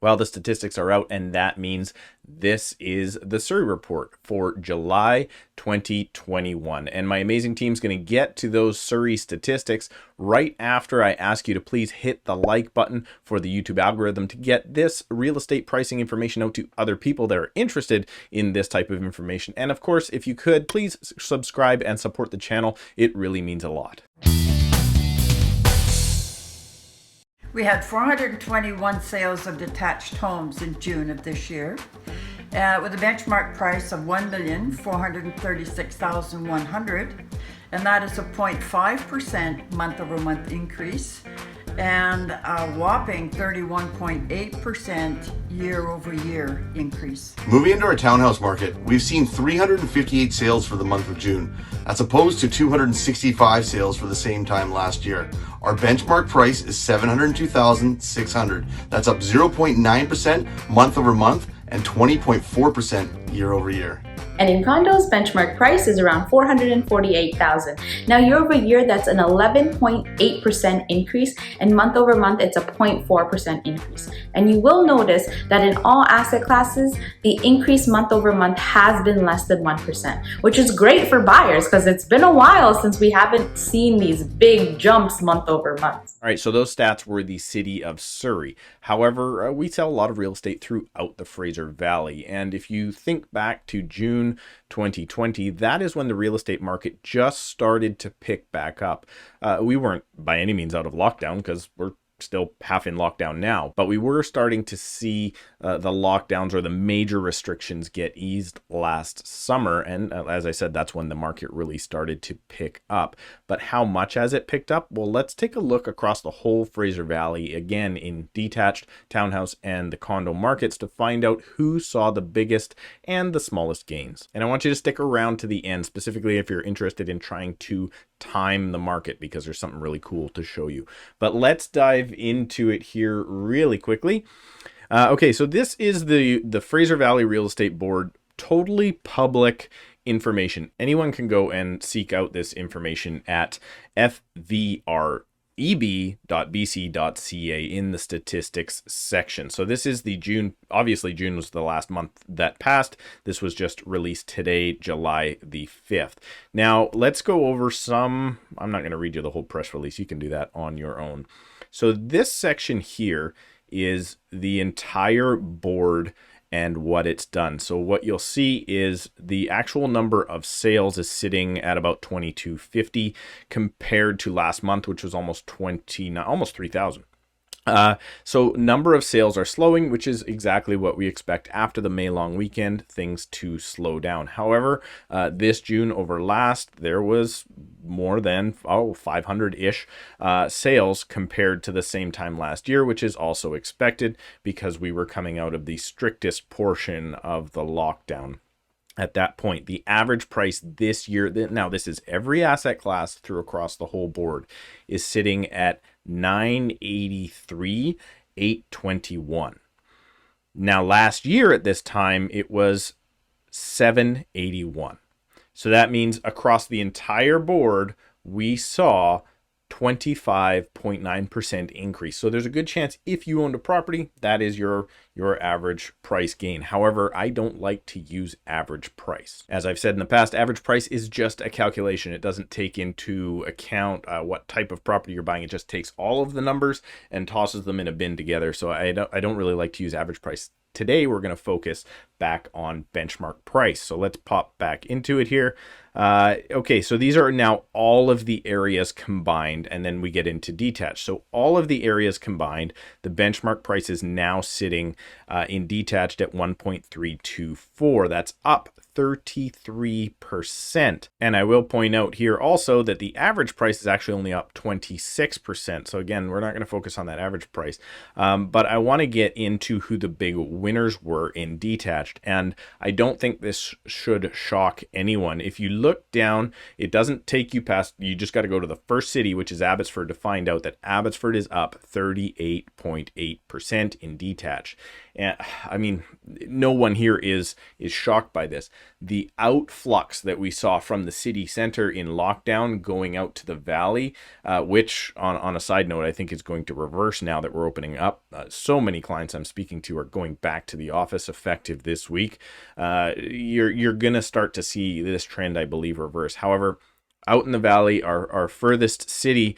Well, the statistics are out, and that means this is the Surrey Report for July 2021. And my amazing team's going to get to those Surrey statistics right after I ask you to please hit the like button for the YouTube algorithm to get this real estate pricing information out to other people that are interested in this type of information. And of course, if you could, please subscribe and support the channel. It really means a lot. We had 421 sales of detached homes in June of this year, with a benchmark price of $1,436,100, and that is a 0.5% month-over-month increase and a whopping 31.8% year-over-year increase. Moving into our townhouse market, we've seen 358 sales for the month of June, as opposed to 265 sales for the same time last year. Our benchmark price is $702,600. That's up 0.9% month over month and 20.4% year over year. And in condos, benchmark price is around $448,000. Now year over year, that's an 11.8% increase, and month over month, it's a 0.4% increase. And you will notice that in all asset classes, the increase month over month has been less than 1%, which is great for buyers because it's been a while since we haven't seen these big jumps month over month. All right, so those stats were the city of Surrey. However, we sell a lot of real estate throughout the Fraser Valley. And if you think back to June 2020, that is when the real estate market just started to pick back up. We weren't by any means out of lockdown because we're still half in lockdown now, but we were starting to see the lockdowns or the major restrictions get eased last summer. And as I said, that's when the market really started to pick up. But how much has it picked up? Well, let's take a look across the whole Fraser Valley, again in detached, townhouse, and the condo markets to find out who saw the biggest and the smallest gains. And I want you to stick around to the end, specifically if you're interested in trying to time the market, because there's something really cool to show you. But let's dive into it here really quickly. Okay, so this is the Fraser Valley Real Estate Board, totally public information. Anyone can go and seek out this information at fvreb.bc.ca in the statistics section. So this is the June, obviously June was the last month that passed. This was just released today, July the 5th. Now let's go over some, I'm not going to read you the whole press release. You can do that on your own. So this section here is the entire board and what it's done. So what you'll see is the actual number of sales is sitting at about 2,250 compared to last month, which was almost 3,000. So number of sales are slowing, which is exactly what we expect after the May long weekend, things to slow down. However, this June over last, there was more than 500-ish sales compared to the same time last year, which is also expected because we were coming out of the strictest portion of the lockdown. At that point, the average price this year, now this is every asset class through across the whole board, is sitting at $983,821. Now last year at this time it was $781. So that means across the entire board we saw 25.9% increase. So there's a good chance if you owned a property, that is your average price gain. However, I don't like to use average price. As I've said in the past, average price is just a calculation. It doesn't take into account what type of property you're buying. It just takes all of the numbers and tosses them in a bin together. So I don't really like to use average price. Today, we're going to focus back on benchmark price. So let's pop back into it here. Okay, so these are now all of the areas combined, and then we get into detached. So all of the areas combined, the benchmark price is now sitting in detached at 1.324. That's up 33%. And I will point out here also that the average price is actually only up 26%. So again, we're not going to focus on that average price, but I want to get into who the big winners were in detached. And I don't think this should shock anyone. If you look down, it doesn't take you past, you just got to go to the first city, which is Abbotsford, to find out that Abbotsford is up 38.8% in detached. And I mean, no one here is shocked by this. the outflux that we saw from the city center in lockdown going out to the valley, which on a side note, I think is going to reverse now that we're opening up. So many clients I'm speaking to are going back to the office effective this week. You're going to start to see this trend, I believe, reverse. However, out in the valley, our furthest city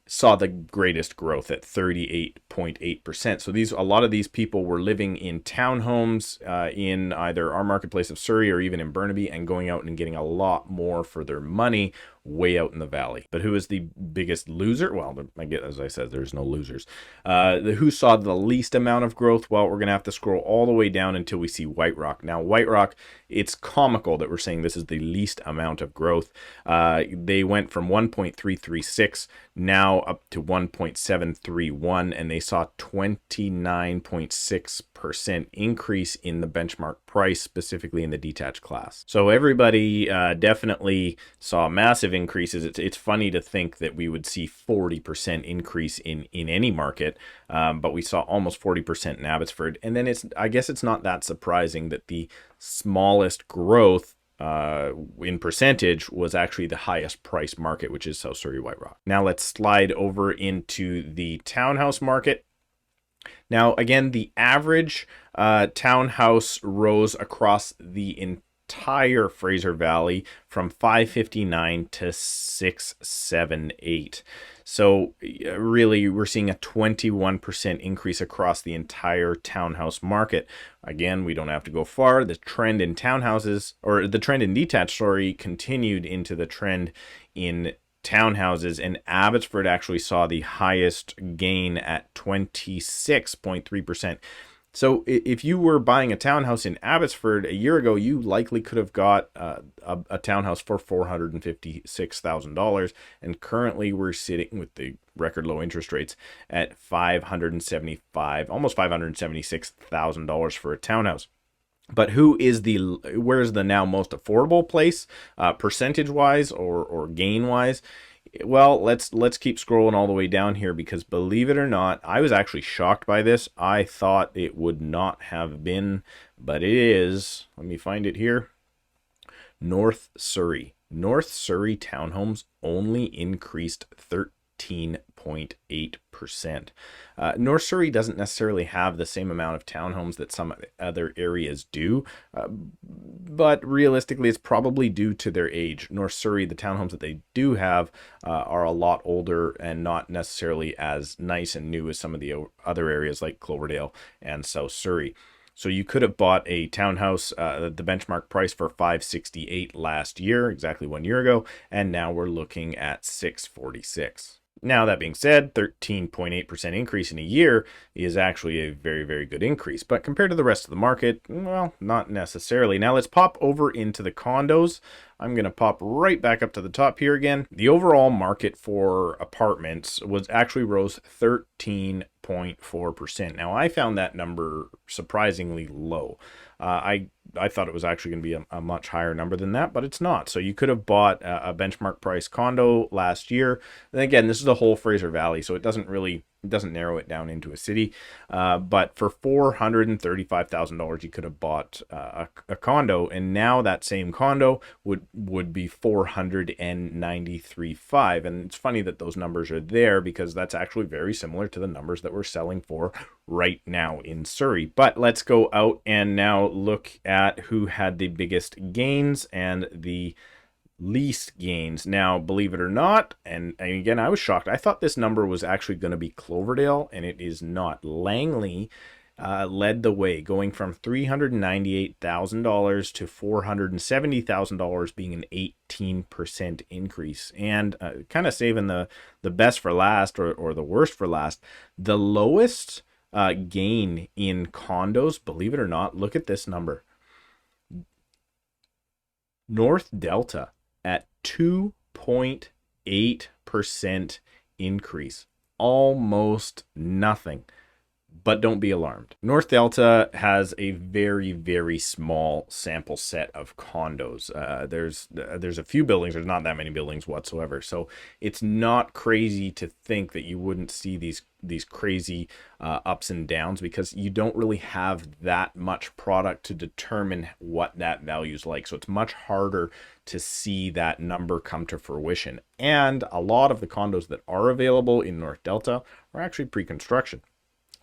saw the greatest growth at 38.8%. So a lot of these people were living in townhomes in either our marketplace of Surrey or even in Burnaby, and going out and getting a lot more for their money way out in the valley. But who is the biggest loser? Well, I guess, as I said, there's no losers. Who saw the least amount of growth? Well, we're going to have to scroll all the way down until we see White Rock. Now, White Rock, it's comical that we're saying this is the least amount of growth. They went from 1.336 now up to 1.731, and they saw 29.6% increase in the benchmark price, specifically in the detached class. So everybody definitely saw massive increases. It's funny to think that we would see 40% increase in any market, but we saw almost 40% in Abbotsford. And then I guess it's not that surprising that the smallest growth in percentage was actually the highest price market, which is South Surrey White Rock. Now let's slide over into the townhouse market. Now, again, the average townhouse rose across the entire Fraser Valley from 559 to 678. So really, we're seeing a 21% increase across the entire townhouse market. Again, we don't have to go far. The trend in townhouses, or the trend in detached, continued into the trend in townhouses, and Abbotsford actually saw the highest gain at 26.3%. So if you were buying a townhouse in Abbotsford a year ago, you likely could have got a townhouse for $456,000, and currently we're sitting with the record low interest rates at almost $576,000 for a townhouse. But where's the now most affordable place, percentage-wise or gain-wise? Well, let's keep scrolling all the way down here, because believe it or not, I was actually shocked by this. I thought it would not have been, but it is. Let me find it here. North Surrey. North Surrey townhomes only increased 13.8%. North Surrey doesn't necessarily have the same amount of townhomes that some other areas do, but realistically, it's probably due to their age. North Surrey, the townhomes that they do have are a lot older and not necessarily as nice and new as some of the other areas like Cloverdale and South Surrey. So you could have bought a townhouse, the benchmark price for $568 last year, exactly 1 year ago, and now we're looking at $646. Now, that being said, 13.8% increase in a year is actually a very, very good increase. But compared to the rest of the market, well, not necessarily. Now, let's pop over into the condos. I'm going to pop right back up to the top here again. The overall market for apartments rose 13.4%. Now, I found that number surprisingly low. I thought it was actually going to be a much higher number than that, but it's not. So you could have bought a benchmark price condo last year. And again, this is the whole Fraser Valley, so it doesn't narrow it down into a city. But for $435,000, you could have bought a condo, and now that same condo would be $493,500. And it's funny that those numbers are there, because that's actually very similar to the numbers that we're selling for right now in Surrey. But let's go out and now look at who had the biggest gains and the least gains. Now, believe it or not, and again, I was shocked. I thought this number was actually going to be Cloverdale, and it is not. Langley led the way, going from $398,000 to $470,000, being an 18% increase. And kind of saving the best for last, or the worst for last, the lowest gain in condos, believe it or not, look at this number. North Delta at 2.8% increase. Almost nothing. but don't be alarmed. North Delta has a very, very small sample set of condos. There's a few buildings. There's not that many buildings whatsoever. So it's not crazy to think that you wouldn't see these crazy ups and downs, because you don't really have that much product to determine what that value is like. So it's much harder to see that number come to fruition. And a lot of the condos that are available in North Delta are actually pre-construction.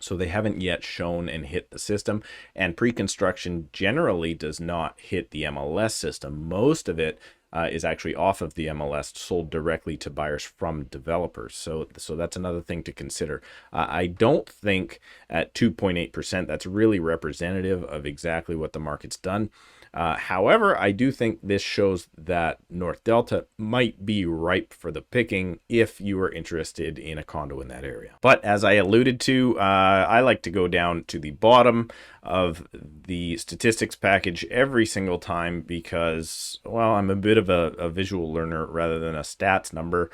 So they haven't yet shown and hit the system, and pre-construction generally does not hit the MLS system. Most of it is actually off of the MLS, sold directly to buyers from developers. So that's another thing to consider. I don't think at 2.8% that's really representative of exactly what the market's done. However, I do think this shows that North Delta might be ripe for the picking if you are interested in a condo in that area. But as I alluded to, I like to go down to the bottom of the statistics package every single time because, well, I'm a bit of a visual learner rather than a stats number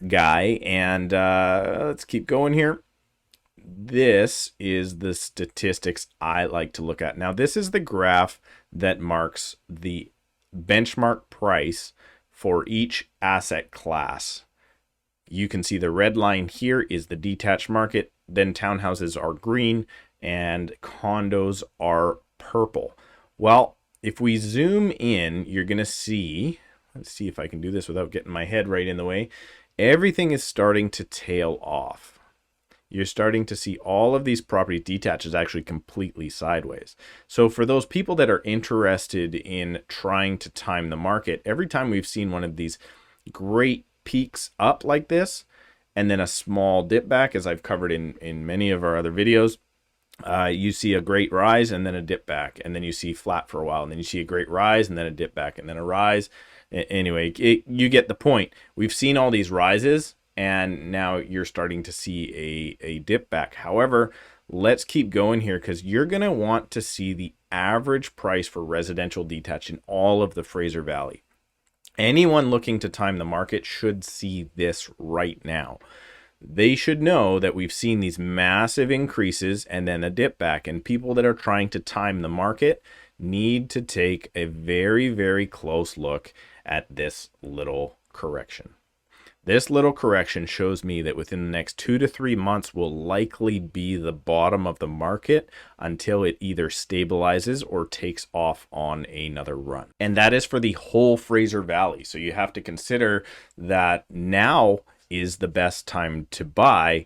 guy. And let's keep going here. This is the statistics I like to look at. Now, this is the graph that marks the benchmark price for each asset class. You can see the red line here is the detached market, then townhouses are green, and condos are purple. Well, if we zoom in, you're going to see, let's see if I can do this without getting my head right in the way, everything is starting to tail off. You're starting to see all of these properties. Detached is actually completely sideways. So for those people that are interested in trying to time the market, every time we've seen one of these great peaks up like this, and then a small dip back, as I've covered in many of our other videos, you see a great rise and then a dip back, and then you see flat for a while, and then you see a great rise and then a dip back and then a rise. Anyway, you get the point. We've seen all these rises, and now you're starting to see a dip back. However, let's keep going here because you're going to want to see the average price for residential detached in all of the Fraser Valley. Anyone looking to time the market should see this right now. They should know that we've seen these massive increases and then a dip back, and people that are trying to time the market need to take a very, very close look at this little correction. This little correction shows me that within the next 2 to 3 months will likely be the bottom of the market until it either stabilizes or takes off on another run. And that is for the whole Fraser Valley. So you have to consider that now is the best time to buy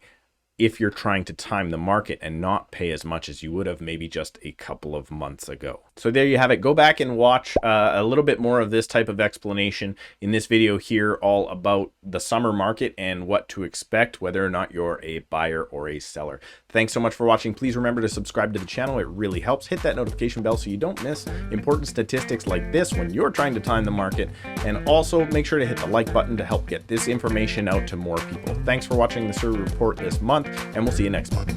if you're trying to time the market and not pay as much as you would have maybe just a couple of months ago. So there you have it. Go back and watch a little bit more of this type of explanation in this video here, all about the summer market and what to expect, whether or not you're a buyer or a seller. Thanks so much for watching. Please remember to subscribe to the channel. It really helps. Hit that notification bell so you don't miss important statistics like this when you're trying to time the market. And also make sure to hit the like button to help get this information out to more people. Thanks for watching the Surrey Report this month, and we'll see you next month.